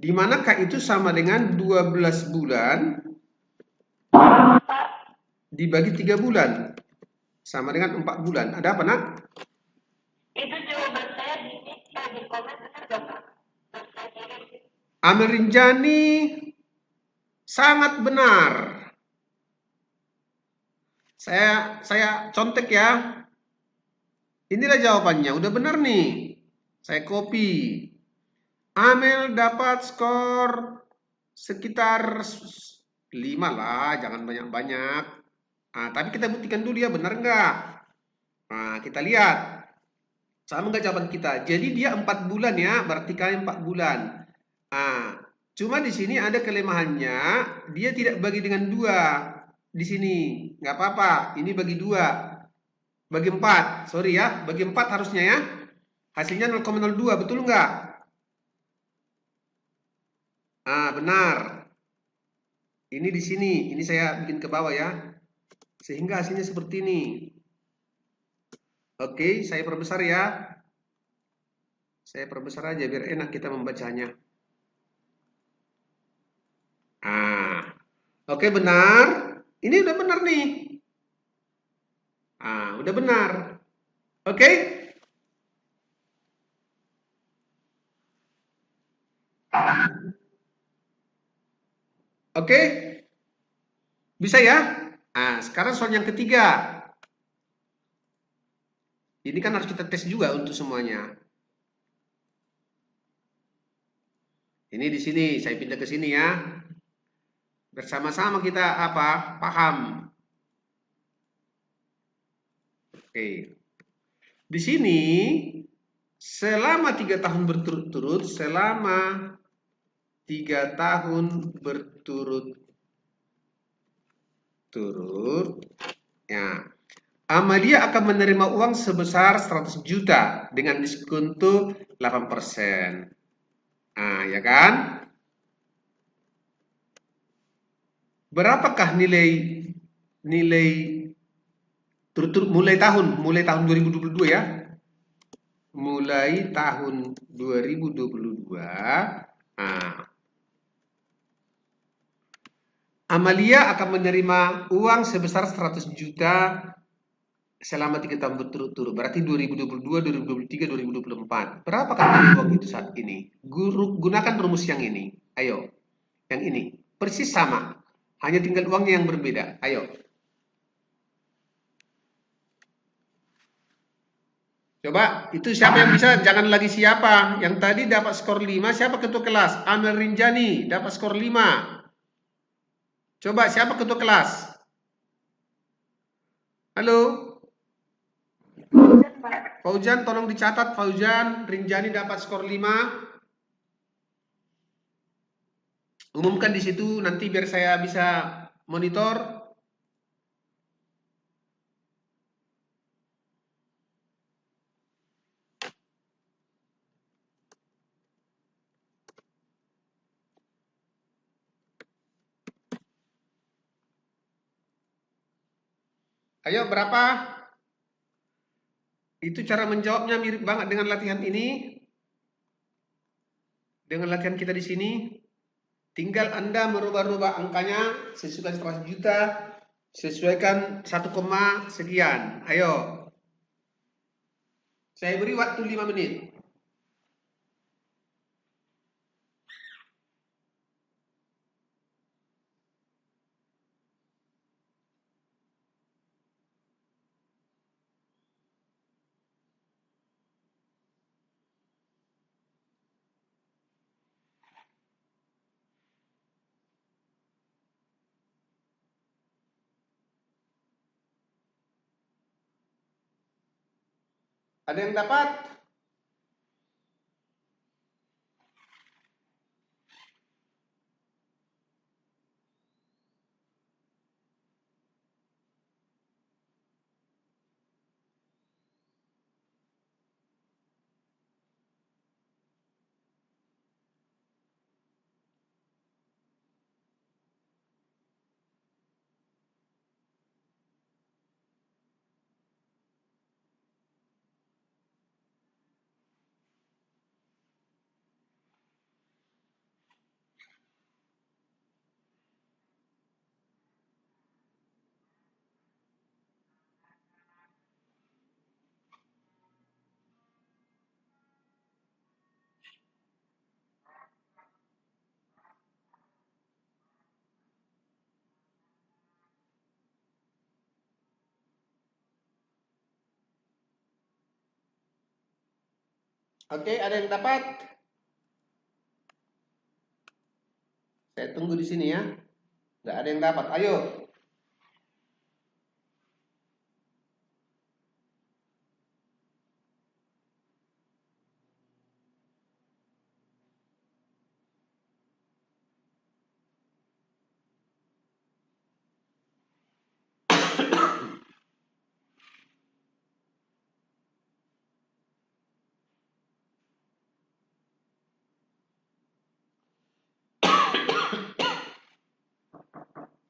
Di mana K itu sama dengan 12 bulan dibagi 3 bulan. Sama dengan 4 bulan. Ada apa nak? Itu jawaban saya di komen benar gak Pak? Amel Rinjani sangat benar. Saya contek ya. Inilah jawabannya. Udah benar nih. Saya copy. Amel dapat skor sekitar 5 lah, jangan banyak-banyak. Nah, tapi kita buktikan dulu ya, benar nggak? Nah, kita lihat. Sama nggak jawaban kita? Jadi dia 4 bulan ya, berarti kalian 4 bulan. Nah, cuma di sini ada kelemahannya, dia tidak bagi dengan 2. Di sini, nggak apa-apa, ini bagi 2. Bagi 4, sorry ya, bagi 4 harusnya ya. Hasilnya 0,02, betul nggak? Ah, benar. Ini di sini, ini saya bikin ke bawah ya. Sehingga hasilnya seperti ini. Oke, saya perbesar ya. Saya perbesar aja biar enak kita membacanya. Ah, oke benar. Ini udah benar nih. Ah, udah benar. Oke? Oke? Bisa ya? Nah, sekarang soal yang ketiga. Ini kan harus kita tes juga untuk semuanya. Ini di sini, saya pindah ke sini ya. Bersama-sama kita apa? Paham. Oke. Di sini selama 3 tahun berturut-turut, selama 3 tahun berturut-turut, ya, Amalia akan menerima uang sebesar 100 juta dengan diskonto 8%. Nah, ya kan? Berapakah nilai turut-turut mulai tahun 2022 ya? Mulai tahun 2022. Nah, Amalia akan menerima uang sebesar 100 juta selama 3 tahun berturut-turut. Berarti 2022, 2023, 2024. Berapakah nilai uang itu saat ini? Gunakan rumus yang ini. Ayo. Yang ini. Persis sama. Hanya tinggal uangnya yang berbeda. Ayo. Coba, itu siapa yang bisa? Jangan lagi siapa. Yang tadi dapat skor 5, siapa ketua kelas? Amel Rinjani dapat skor 5. Coba, siapa ketua kelas? Halo? Fauzan, tolong dicatat. Fauzan, Rinjani dapat skor 5. Umumkan di situ, nanti biar saya bisa monitor. Ayo, berapa? Itu cara menjawabnya mirip banget dengan latihan ini. Dengan latihan kita di sini. Tinggal Anda merubah-rubah angkanya sesuaikan 100 juta, sesuaikan 1, sekian. Ayo, saya beri waktu 5 menit. Ada yang dapat? Oke, ada yang dapat? Saya tunggu di sini ya. Nggak ada yang dapat. Ayo.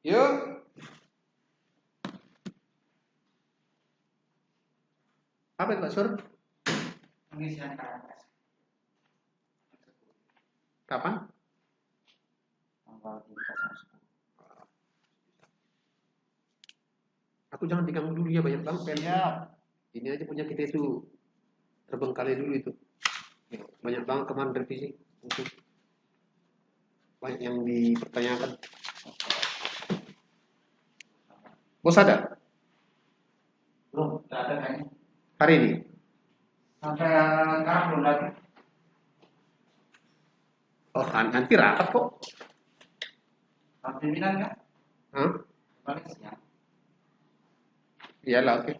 Yuk. Apa itu Pak Sur? Pengisian KMS Kapan? tanggal 3/10. Aku jangan diganggu dulu ya, banyak banget pen. Siap. Ini aja punya kita itu terbengkalai dulu itu. Banyak banget kemarin revisi. Banyak yang dipertanyakan. Bos ada? Belum, tidak ada kayaknya. Hari ini? Sampai sekarang belum lagi. Oh, nanti rapat kok. Pimpinan kan? Hah? Paling siang. Iyalah, oke.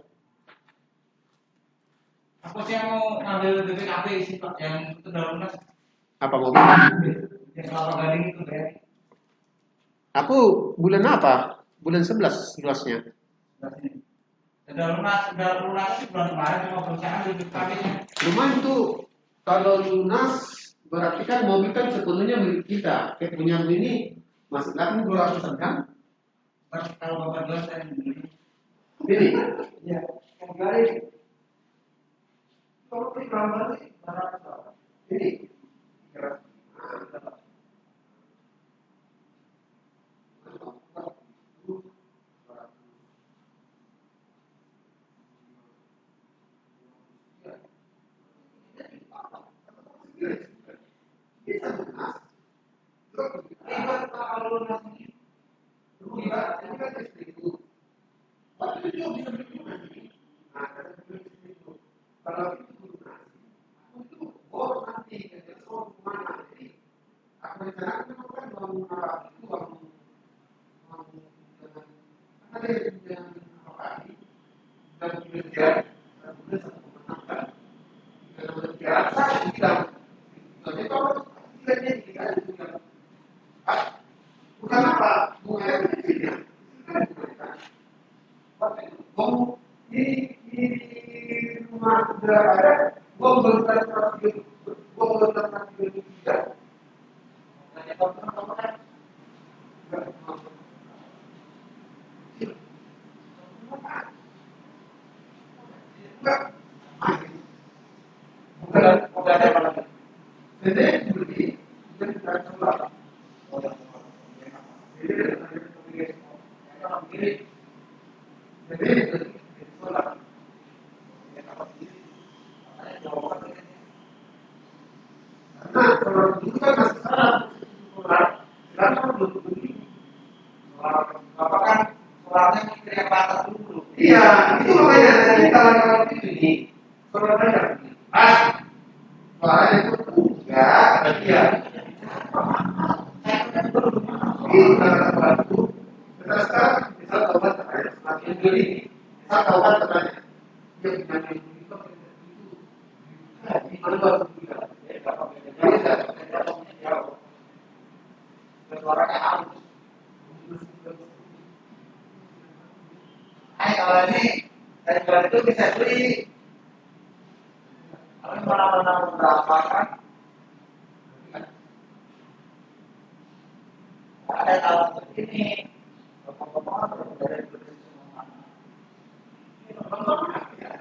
Aku sih yang mau ngambil BPKB sih Pak, yang itu dalam lunas. Apa mobil? Yang Kelapa Gading itu ya. Aku bulan apa? Bulan 11 luasnya. Sebelah sini. Udah lunas sih bulan kemarin, cuma perusahaan BPKB-nya. Lumayan tuh. Kalau lunas berarti kan mobil kan sepenuhnya milik kita. Kayak punya ini masih kan 200-an kan? Kalau Bapak jelas saya beli. Ini. Iya, yang kali. Kalau di gambar sih, Ini. Bukan apa, bukan di rumah sudah ada, bom berlebihan 133. Bukan ada apa lagi. Jadi dibeli dan tidak coba. kalau dulu kan masih salah. Sekarang kan belum begini. Bapak kan suaranya mikir yang batas dulu. Iya, itu makanya dari kawan-kawan itu ini. Saudara Mas, suaranya itu enggak, iya. Itu karena bantu. Sekarang bisa taubat terhadap semakin beli. Bisa taubat terhadap yang punya itu. Ini keluar juga. Suaranya halus. Kalau ini dari jual itu bisa beli. Kalau mana-mana berapa kan? Ada tahun begini. Ngomong-ngomong dari beli semua. Ini ngomong-ngomong ya.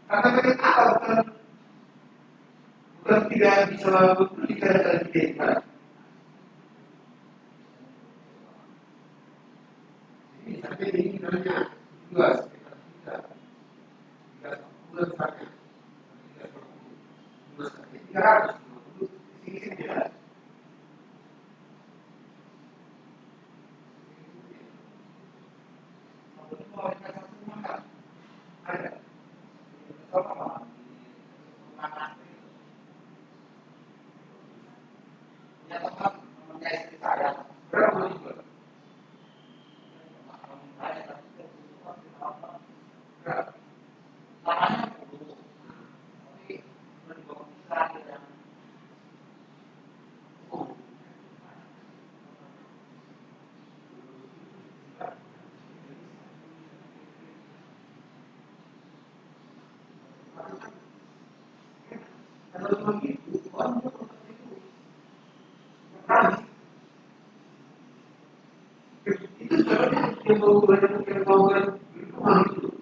Karena mereka bukan tidak bisa memberikan dari desa. Ini sampai ini namanya dua sekitar tiga bulan saja. 350 ini tidak. Ada. Berapa juga? Kalau begitu, itu sebenarnya yang mau rumah itu.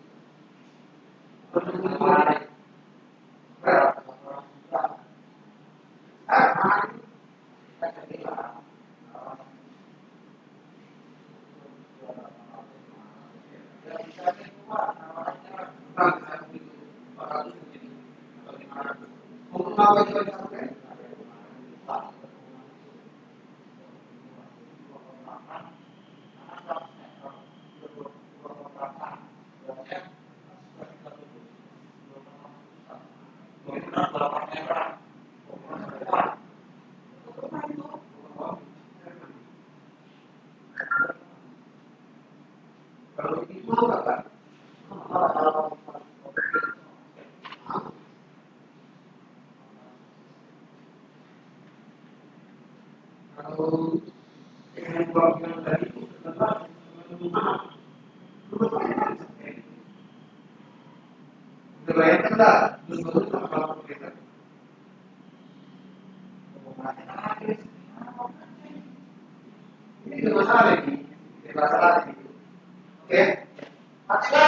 Kalau itu apa? Kalau dengan keluarga tadi itu tetap rumah bayangkan lah, terus kalau kita ini masalah ini, masalah ini. Oke,